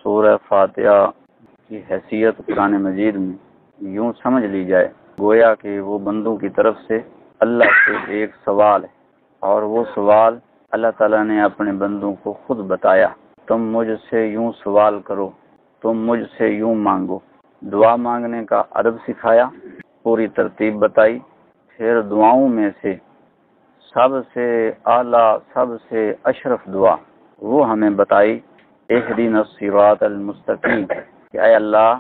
سورہ فاتحہ کی حیثیت قرآن مجید میں یوں سمجھ لی جائے گویا کہ وہ بندوں کی طرف سے اللہ سے ایک سوال ہے، اور وہ سوال اللہ تعالیٰ نے اپنے بندوں کو خود بتایا، تم مجھ سے یوں سوال کرو، تم مجھ سے یوں مانگو۔ دعا مانگنے کا ادب سکھایا، پوری ترتیب بتائی، پھر دعاؤں میں سے سب سے اعلیٰ، سب سے اشرف دعا وہ ہمیں بتائی، اہدنا الصراط المستقیم، کہ اے اللہ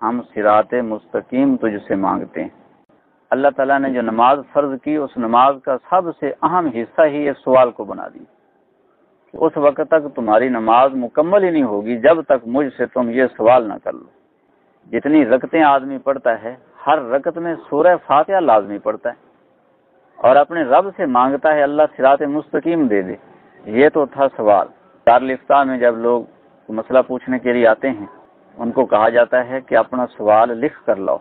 ہم صراط مستقیم تجھ سے مانگتے ہیں۔ اللہ تعالیٰ نے جو نماز فرض کی، اس نماز کا سب سے اہم حصہ ہی اس سوال کو بنا دی۔ اس وقت تک تمہاری نماز مکمل ہی نہیں ہوگی جب تک مجھ سے تم یہ سوال نہ کر لو۔ جتنی رکعتیں آدمی پڑھتا ہے، ہر رکعت میں سورہ فاتحہ لازمی پڑھتا ہے اور اپنے رب سے مانگتا ہے اللہ صراط مستقیم دے دے۔ یہ تو تھا سوال۔ دارالفتاء میں جب لوگ مسئلہ پوچھنے کے لیے آتے ہیں، ان کو کہا جاتا ہے کہ اپنا سوال لکھ کر لاؤ،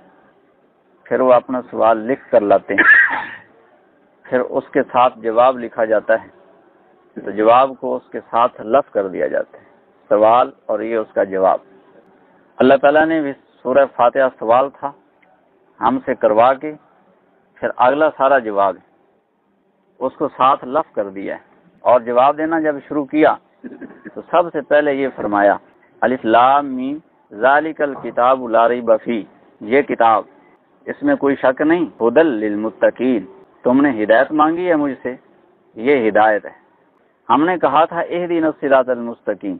پھر وہ اپنا سوال لکھ کر لاتے ہیں، پھر اس کے ساتھ جواب لکھا جاتا ہے، تو جواب کو اس کے ساتھ لفظ کر دیا جاتا ہے، سوال اور یہ اس کا جواب۔ اللہ تعالیٰ نے بھی سورہ فاتحہ سوال تھا، ہم سے کروا کے پھر اگلا سارا جواب ہے، اس کو ساتھ لفظ کر دیا ہے، اور جواب دینا جب شروع کیا تو سب سے پہلے یہ فرمایا الف لام میم ذالک الکتاب لا ریب فیہ، یہ کتاب اس میں کوئی شک نہیں، ھدی للمتقین، تم نے ہدایت مانگی ہے مجھ سے، یہ ہدایت ہے۔ ہم نے کہا تھا اہدنا الصراط المستقیم،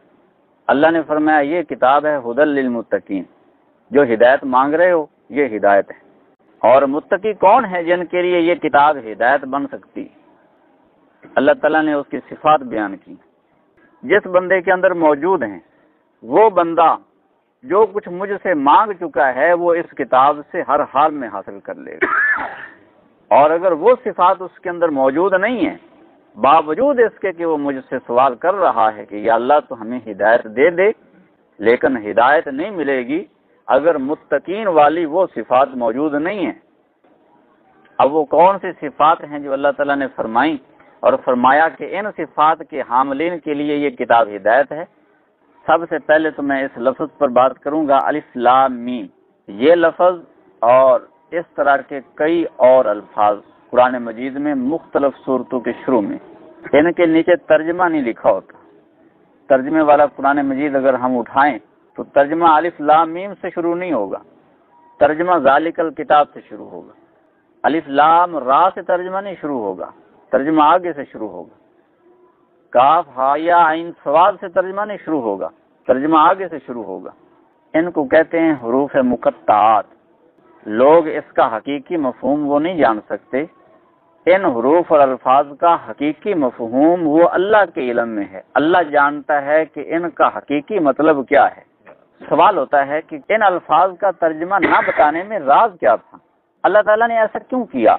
اللہ نے فرمایا یہ کتاب ہے ھدی للمتقین، جو ہدایت مانگ رہے ہو یہ ہدایت ہے۔ اور متقی کون ہے جن کے لیے یہ کتاب ہدایت بن سکتی؟ اللہ تعالیٰ نے اس کی صفات بیان کی، جس بندے کے اندر موجود ہیں، وہ بندہ جو کچھ مجھ سے مانگ چکا ہے وہ اس کتاب سے ہر حال میں حاصل کر لے گا۔ اور اگر وہ صفات اس کے اندر موجود نہیں ہیں، باوجود اس کے کہ وہ مجھ سے سوال کر رہا ہے کہ یا اللہ تو ہمیں ہدایت دے دے، لیکن ہدایت نہیں ملے گی اگر متقین والی وہ صفات موجود نہیں ہیں۔ اب وہ کون سی صفات ہیں جو اللہ تعالیٰ نے فرمائیں اور فرمایا کہ ان صفات کے حاملین کے لیے یہ کتاب ہدایت ہے؟ سب سے پہلے تو میں اس لفظ پر بات کروں گا، الف لام میم۔ یہ لفظ اور اس طرح کے کئی اور الفاظ قرآن مجید میں مختلف صورتوں کے شروع میں، ان کے نیچے ترجمہ نہیں لکھا ہوتا۔ ترجمے والا قرآن مجید اگر ہم اٹھائیں تو ترجمہ الف لام میم سے شروع نہیں ہوگا، ترجمہ ذالک الکتاب سے شروع ہوگا۔ الف لام را سے ترجمہ نہیں شروع ہوگا، ترجمہ آگے سے شروع ہوگا۔ کاف ہا یا عین صاد سے ترجمہ نہیں شروع ہوگا، ترجمہ آگے سے شروع ہوگا۔ ان کو کہتے ہیں حروف مقطعات۔ لوگ اس کا حقیقی مفہوم وہ نہیں جان سکتے، ان حروف اور الفاظ کا حقیقی مفہوم وہ اللہ کے علم میں ہے، اللہ جانتا ہے کہ ان کا حقیقی مطلب کیا ہے۔ سوال ہوتا ہے کہ ان الفاظ کا ترجمہ نہ بتانے میں راز کیا تھا؟ اللہ تعالیٰ نے ایسا کیوں کیا؟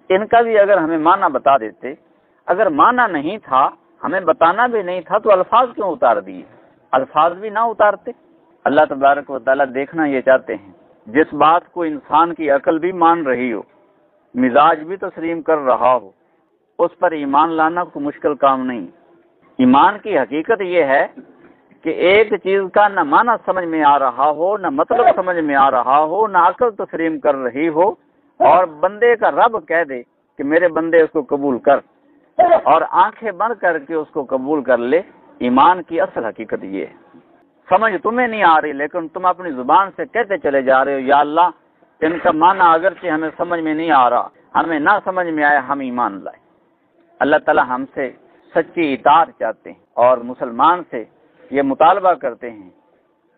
ان کا بھی اگر ہمیں معنی بتا دیتے، اگر معنی نہیں تھا، ہمیں بتانا بھی نہیں تھا، تو الفاظ کیوں اتار دیے؟ الفاظ بھی نہ اتارتے۔ اللہ تبارک و تعالیٰ دیکھنا یہ چاہتے ہیں، جس بات کو انسان کی عقل بھی مان رہی ہو، مزاج بھی تسلیم کر رہا ہو، اس پر ایمان لانا کوئی مشکل کام نہیں۔ ایمان کی حقیقت یہ ہے کہ ایک چیز کا نہ معنی سمجھ میں آ رہا ہو، نہ مطلب سمجھ میں آ رہا ہو، نہ عقل تسلیم کر رہی ہو، اور بندے کا رب کہہ دے کہ میرے بندے اس کو قبول کر، اور آنکھیں بند کر کے اس کو قبول کر لے۔ ایمان کی اصل حقیقت یہ ہے۔ سمجھ تمہیں نہیں آ رہی، لیکن تم اپنی زبان سے کہتے چلے جا رہے ہو یا اللہ ان کا معنی اگرچہ ہمیں سمجھ میں نہیں آ رہا، ہمیں نہ سمجھ میں آیا، ہم ایمان لائے۔ اللہ تعالی ہم سے سچی اطاعت چاہتے ہیں، اور مسلمان سے یہ مطالبہ کرتے ہیں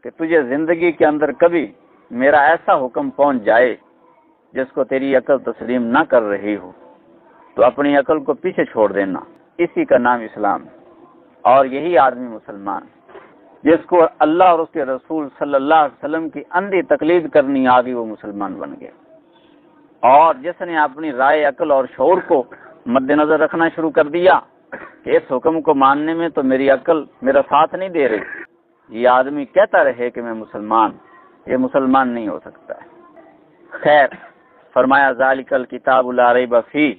کہ تجھے زندگی کے اندر کبھی میرا ایسا حکم پہنچ جائے جس کو تیری عقل تسلیم نہ کر رہی ہو تو اپنی عقل کو پیچھے چھوڑ دینا۔ اسی کا نام اسلام ہے، اور یہی آدمی مسلمان جس کو اللہ اور اس کے رسول صلی اللہ علیہ وسلم کی اندھی تقلید کرنی آ گئی، وہ مسلمان بن گیا۔ اور جس نے اپنی رائے، عقل اور شعور کو مد نظر رکھنا شروع کر دیا کہ اس حکم کو ماننے میں تو میری عقل میرا ساتھ نہیں دے رہی، یہ آدمی کہتا رہے کہ میں مسلمان، یہ مسلمان نہیں ہو سکتا ہے۔ خیر، فرمایا ذالک الکتاب لا ریب فیہ،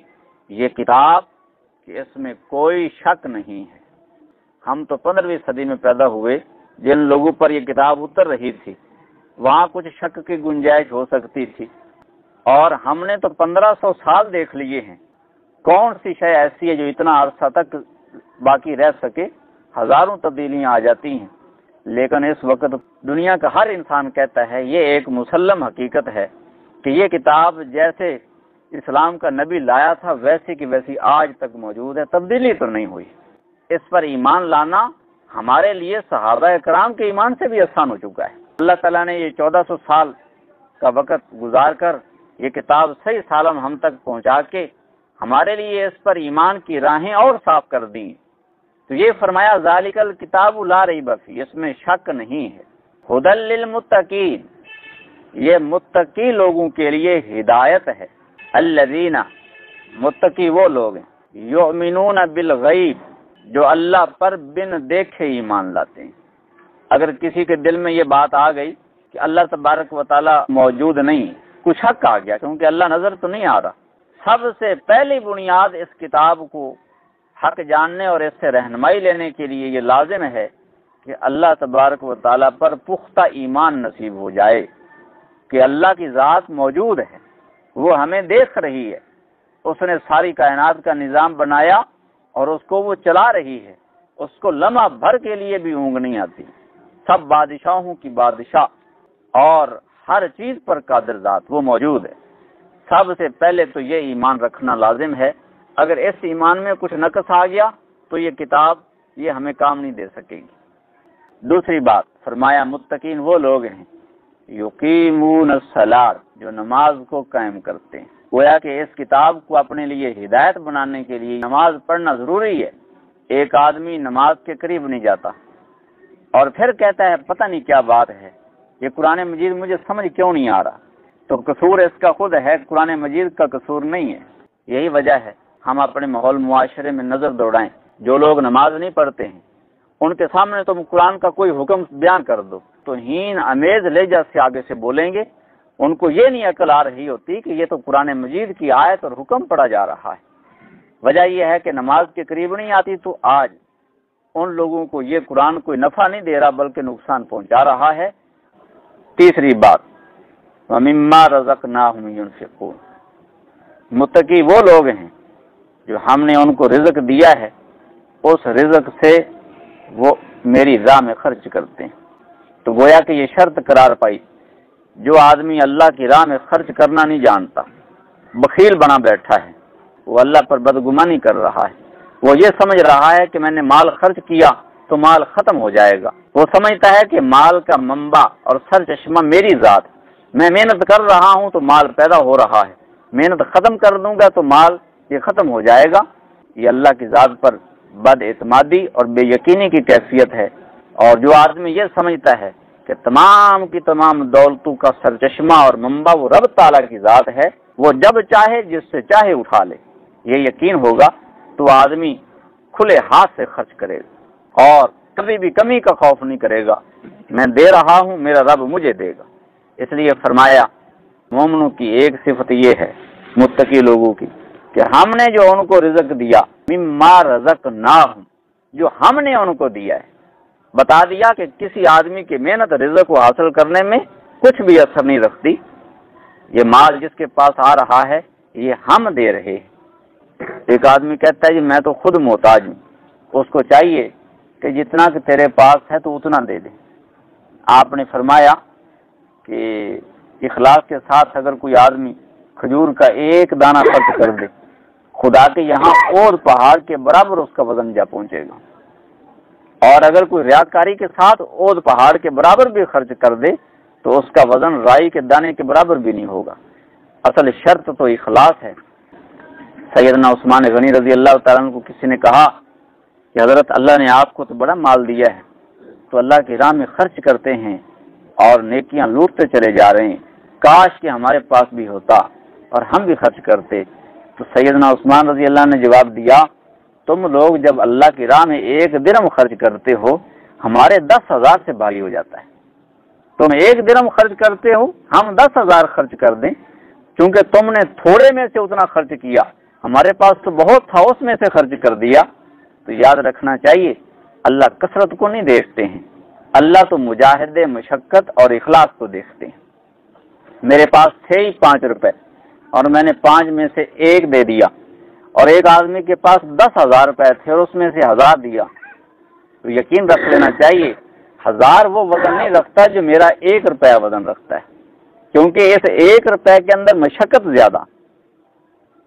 یہ کتاب کہ اس میں کوئی شک نہیں ہے۔ ہم تو 15ویں صدی میں پیدا ہوئے، جن لوگوں پر یہ کتاب اتر رہی تھی وہاں کچھ شک کی گنجائش ہو سکتی تھی، اور ہم نے تو 1500 سال دیکھ لیے ہیں، کون سی شے ایسی ہے جو اتنا عرصہ تک باقی رہ سکے؟ ہزاروں تبدیلیاں آ جاتی ہیں، لیکن اس وقت دنیا کا ہر انسان کہتا ہے، یہ ایک مسلم حقیقت ہے کہ یہ کتاب جیسے اسلام کا نبی لایا تھا ویسی کی ویسی آج تک موجود ہے، تبدیلی تو نہیں ہوئی۔ اس پر ایمان لانا ہمارے لیے صحابہ کرام کے ایمان سے بھی آسان ہو چکا ہے۔ اللہ تعالیٰ نے یہ 1400 سال کا وقت گزار کر یہ کتاب صحیح سالم ہم تک پہنچا کے ہمارے لیے اس پر ایمان کی راہیں اور صاف کر دی۔ تو یہ فرمایا ذالک الکتاب لا ریب فیہ، اس میں شک نہیں ہے۔ ھدی للمتقین، یہ متقی لوگوں کے لیے ہدایت ہے۔ الذین، متقی وہ لوگ ہیں، یؤمنون بالغیب، جو اللہ پر بن دیکھے ایمان لاتے ہیں۔ اگر کسی کے دل میں یہ بات آ گئی کہ اللہ تبارک و تعالی موجود نہیں، کچھ حق آ گیا کیونکہ اللہ نظر تو نہیں آ رہا، سب سے پہلی بنیاد اس کتاب کو حق جاننے اور اس سے رہنمائی لینے کے لیے یہ لازم ہے کہ اللہ تبارک و تعالیٰ پر پختہ ایمان نصیب ہو جائے کہ اللہ کی ذات موجود ہے، وہ ہمیں دیکھ رہی ہے، اس نے ساری کائنات کا نظام بنایا اور اس کو وہ چلا رہی ہے، اس کو لمحہ بھر کے لیے بھی اونگ نہیں آتی، سب بادشاہوں کی بادشاہ اور ہر چیز پر قادر ذات وہ موجود ہے۔ سب سے پہلے تو یہ ایمان رکھنا لازم ہے، اگر اس ایمان میں کچھ نقص آ گیا تو یہ کتاب یہ ہمیں کام نہیں دے سکے گی۔ دوسری بات فرمایا متقین وہ لوگ ہیں یقیمون الصلاۃ، جو نماز کو قائم کرتے ہیں۔ گویا کہ اس کتاب کو اپنے لیے ہدایت بنانے کے لیے نماز پڑھنا ضروری ہے۔ ایک آدمی نماز کے قریب نہیں جاتا اور پھر کہتا ہے پتہ نہیں کیا بات ہے، یہ قرآن مجید مجھے سمجھ کیوں نہیں آ رہا، تو قصور اس کا خود ہے، قرآن مجید کا قصور نہیں ہے۔ یہی وجہ ہے ہم اپنے ماحول معاشرے میں نظر دوڑائیں، جو لوگ نماز نہیں پڑھتے ہیں ان کے سامنے تم قرآن کا کوئی حکم بیان کر دو تو ہین امیز لہجہ سے آگے سے بولیں گے، ان کو یہ نہیں عقل آ رہی ہوتی کہ یہ تو قرآن مجید کی آیت اور حکم پڑھا جا رہا ہے۔ وجہ یہ ہے کہ نماز کے قریب نہیں آتی، تو آج ان لوگوں کو یہ قرآن کوئی نفع نہیں دے رہا بلکہ نقصان پہنچا رہا ہے۔ تیسری بات وَمِمَّا رَزَقْنَاهُمْ يُنْفِقُونَ، متقی وہ لوگ ہیں جو ہم نے ان کو رزق دیا ہے، اس رزق سے وہ میری راہ میں خرچ کرتے ہیں۔ تو گویا کہ یہ شرط قرار پائی، جو آدمی اللہ کی راہ میں خرچ کرنا نہیں جانتا، بخیل بنا بیٹھا ہے، وہ اللہ پر بدگمانی کر رہا ہے، وہ یہ سمجھ رہا ہے کہ میں نے مال خرچ کیا تو مال ختم ہو جائے گا، وہ سمجھتا ہے کہ مال کا منبع اور سرچشمہ میری ذات، میں محنت کر رہا ہوں تو مال پیدا ہو رہا ہے، محنت ختم کر دوں گا تو مال یہ ختم ہو جائے گا۔ یہ اللہ کی ذات پر بد اعتمادی اور بے یقینی کی کیفیت ہے۔ اور جو آدمی یہ سمجھتا ہے کہ تمام کی تمام دولتوں کا سرچشمہ اور منبع وہ رب تعالیٰ کی ذات ہے، وہ جب چاہے جس سے چاہے اٹھا لے، یہ یقین ہوگا تو آدمی کھلے ہاتھ سے خرچ کرے گا اور کبھی بھی کمی کا خوف نہیں کرے گا، میں دے رہا ہوں میرا رب مجھے دے گا۔ اس لیے فرمایا مومنوں کی ایک صفت یہ ہے، متقی لوگوں کی، کہ ہم نے جو ان کو رزق دیا، مما رزقناہم، جو ہم نے ان کو دیا ہے، بتا دیا کہ کسی آدمی کی محنت رزق کو حاصل کرنے میں کچھ بھی اثر نہیں رکھتی، یہ مال جس کے پاس آ رہا ہے یہ ہم دے رہے ہیں۔ ایک آدمی کہتا ہے جی میں تو خود محتاج ہوں، اس کو چاہیے کہ جتنا کہ تیرے پاس ہے تو اتنا دے دے۔ آپ نے فرمایا کہ اخلاص کے ساتھ اگر کوئی آدمی کھجور کا ایک دانہ خرچ کر دے، خدا کے یہاں اور پہاڑ کے برابر اس کا وزن جا پہنچے گا، اور اگر کوئی ریاکاری کے ساتھ اور پہاڑ کے برابر بھی خرچ کر دے تو اس کا وزن رائی کے دانے کے برابر بھی نہیں ہوگا۔ اصل شرط تو اخلاص ہے۔ سیدنا عثمان غنی رضی اللہ تعالیٰ عنہ کو کسی نے کہا کہ حضرت اللہ نے آپ کو تو بڑا مال دیا ہے، تو اللہ کی راہ میں خرچ کرتے ہیں اور نیکیاں لوٹتے چلے جا رہے ہیں، کاش کہ ہمارے پاس بھی ہوتا اور ہم بھی خرچ کرتے۔ تو سیدنا عثمان رضی اللہ نے جواب دیا، تم لوگ جب اللہ کی راہ میں ایک درہم خرچ کرتے ہو ہمارے 10,000 سے بھاری ہو جاتا ہے۔ تم ایک درہم خرچ کرتے ہو، ہم 10,000 خرچ کر دیں، کیونکہ تم نے تھوڑے میں سے اتنا خرچ کیا، ہمارے پاس تو بہت تھا اس میں سے خرچ کر دیا۔ تو یاد رکھنا چاہیے اللہ کثرت کو نہیں دیکھتے ہیں، اللہ تو مجاہدے مشقت اور اخلاص کو دیکھتے ہیں۔ میرے پاس تھے ہی 5 روپے اور میں نے 5 میں سے 1 دے دیا، اور ایک آدمی کے پاس 10,000 روپے تھے اور اس میں سے 1000 دیا، تو یقین رکھ لینا چاہیے 1000 وہ وزن نہیں رکھتا جو میرا 1 روپیہ وزن رکھتا ہے، کیونکہ اس 1 روپے کے اندر مشقت زیادہ۔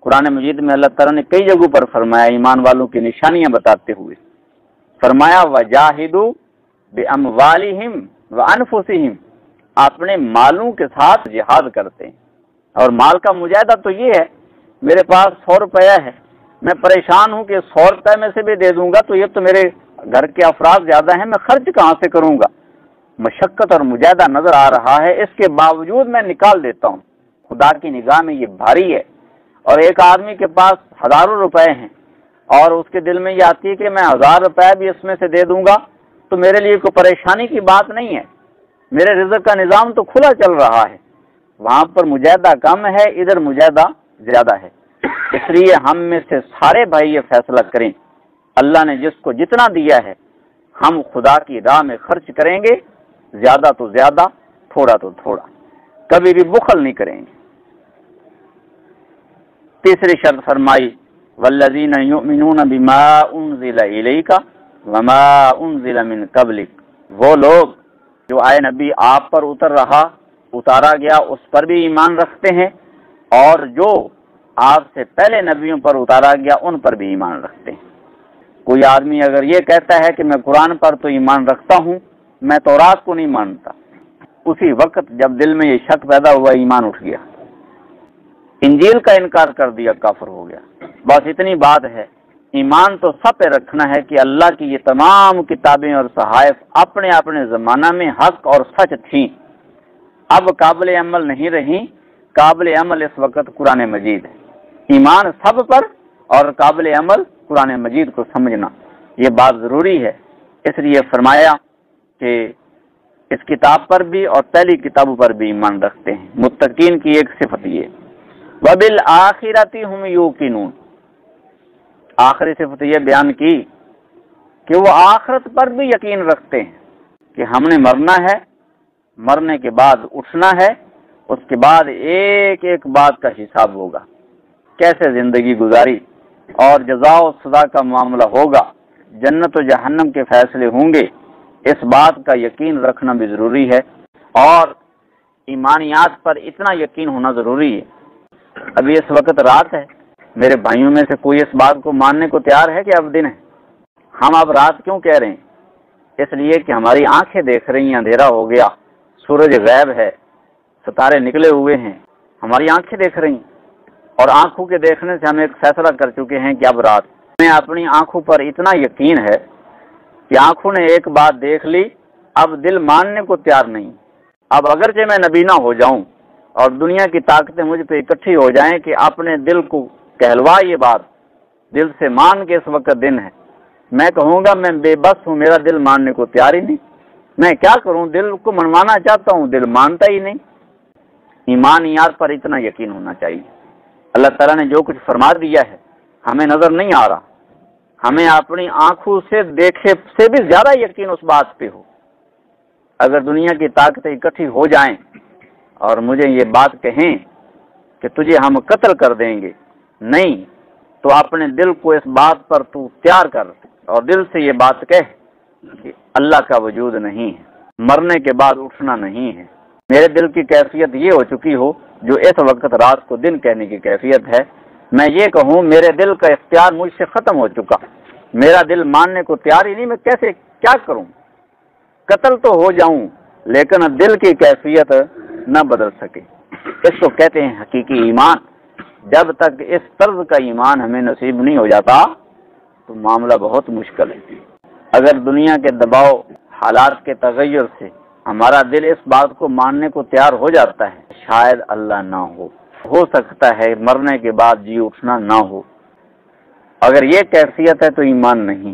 قرآن مجید میں اللہ تعالیٰ نے کئی جگہوں پر فرمایا، ایمان والوں کی نشانیاں بتاتے ہوئے فرمایا وَجَاهِدُوا بِأَمْوَالِهِمْ وَأَنفُسِهِمْ، اپنے مالوں کے ساتھ جہاد کرتے ہیں۔ اور مال کا مجاہدہ تو یہ ہے، میرے پاس 100 روپیہ ہے، میں پریشان ہوں کہ 100 روپے میں سے بھی دے دوں گا تو یہ تو میرے گھر کے افراد زیادہ ہیں، میں خرچ کہاں سے کروں گا؟ مشقت اور مجاہدہ نظر آ رہا ہے، اس کے باوجود میں نکال دیتا ہوں۔ خدا کی نگاہ میں یہ بھاری ہے۔ اور ایک آدمی کے پاس ہزاروں روپے ہیں اور اس کے دل میں یہ آتی ہے کہ میں 1000 روپے بھی اس میں سے دے دوں گا تو میرے لیے کوئی پریشانی کی بات نہیں ہے، میرے رزق کا نظام تو کھلا چل رہا ہے۔ وہاں پر مجاہدہ کم ہے، ادھر مجاہدہ زیادہ ہے۔ اس لیے ہم میں سے سارے بھائی یہ فیصلہ کریں، اللہ نے جس کو جتنا دیا ہے ہم خدا کی راہ میں خرچ کریں گے، زیادہ تو زیادہ، تھوڑا تو تھوڑا، کبھی بھی بخل نہیں کریں گے۔ تیسری شرط فرمائی والذین یؤمنون بما انزل الیک وما انزل من قبلک، وہ لوگ جو آئے نبی آپ پر اتارا گیا اس پر بھی ایمان رکھتے ہیں، اور جو آپ سے پہلے نبیوں پر اتارا گیا ان پر بھی ایمان رکھتے ہیں۔ کوئی آدمی اگر یہ کہتا ہے کہ میں قرآن پر تو ایمان رکھتا ہوں، میں تورات کو نہیں مانتا، اسی وقت جب دل میں یہ شک پیدا ہوا ایمان اٹھ گیا، انجیل کا انکار کر دیا، کافر ہو گیا۔ بس اتنی بات ہے، ایمان تو سب پہ رکھنا ہے کہ اللہ کی یہ تمام کتابیں اور صحائف اپنے اپنے زمانہ میں حق اور سچ تھیں، اب قابل عمل نہیں رہیں۔ قابل عمل اس وقت قرآن مجید ہے، ایمان سب پر اور قابل عمل قرآن مجید کو سمجھنا، یہ بات ضروری ہے۔ اس لیے فرمایا کہ اس کتاب پر بھی اور پہلی کتابوں پر بھی ایمان رکھتے ہیں۔ متقین کی ایک صفت یہ وَبِالْآخِرَةِ هُمْ يُوقِنُونَ، آخری صفت یہ بیان کی کہ وہ آخرت پر بھی یقین رکھتے ہیں کہ ہم نے مرنا ہے، مرنے کے بعد اٹھنا ہے، اس کے بعد ایک ایک بات کا حساب ہوگا، کیسے زندگی گزاری اور جزا و سزا کا معاملہ ہوگا، جنت و جہنم کے فیصلے ہوں گے، اس بات کا یقین رکھنا بھی ضروری ہے۔ اور ایمانیات پر اتنا یقین ہونا ضروری ہے۔ ابھی اس وقت رات ہے، میرے بھائیوں میں سے کوئی اس بات کو ماننے کو تیار ہے کہ اب دن ہے؟ ہم اب رات کیوں کہہ رہے ہیں؟ اس لیے کہ ہماری آنکھیں دیکھ رہی ہیں، اندھیرا ہو گیا، سورج غائب ہے، ستارے نکلے ہوئے ہیں، ہماری آنکھیں دیکھ رہی ہیں، اور آنکھوں کے دیکھنے سے ہم ایک فیصلہ کر چکے ہیں کہ اب رات۔ ہمیں اپنی آنکھوں پر اتنا یقین ہے کہ آنکھوں نے ایک بات دیکھ لی، اب دل ماننے کو تیار نہیں۔ اب اگرچہ میں نبی نہ ہو جاؤں اور دنیا کی طاقتیں مجھ پہ اکٹھی ہو جائیں کہ اپنے دل کو کہلوا یہ بات، دل سے مان کے اس وقت دن ہے، میں کہوں گا میں بے بس ہوں، میرا دل ماننے کو تیار ہی نہیں، میں کیا کروں؟ دل کو منوانا چاہتا ہوں، دل مانتا ہی نہیں۔ ایمانیات پر اتنا یقین ہونا چاہیے۔ اللہ تعالیٰ نے جو کچھ فرما دیا ہے ہمیں نظر نہیں آ رہا، ہمیں اپنی آنکھوں سے دیکھے سے بھی زیادہ یقین اس بات پہ ہو۔ اگر دنیا کی طاقتیں اکٹھی ہو جائیں اور مجھے یہ بات کہیں کہ تجھے ہم قتل کر دیں گے، نہیں، تو اپنے دل کو اس بات پر تو تیار کر اور دل سے یہ بات کہہ کہ اللہ کا وجود نہیں ہے، مرنے کے بعد اٹھنا نہیں ہے۔ میرے دل کی کیفیت یہ ہو چکی ہو جو اس وقت رات کو دن کہنے کی کیفیت ہے، میں یہ کہوں میرے دل کا اختیار مجھ سے ختم ہو چکا، میرا دل ماننے کو تیار ہی نہیں، میں کیسے کیا کروں؟ قتل تو ہو جاؤں لیکن دل کی کیفیت نہ بدل سکے۔ اس کو کہتے ہیں حقیقی ایمان۔ جب تک اس طرز کا ایمان ہمیں نصیب نہیں ہو جاتا تو معاملہ بہت مشکل ہے۔ اگر دنیا کے دباؤ، حالات کے تغیر سے ہمارا دل اس بات کو ماننے کو تیار ہو جاتا ہے، شاید اللہ نہ ہو سکتا ہے مرنے کے بعد جی اٹھنا نہ ہو۔ اگر یہ کیفیت ہے تو ایمان نہیں۔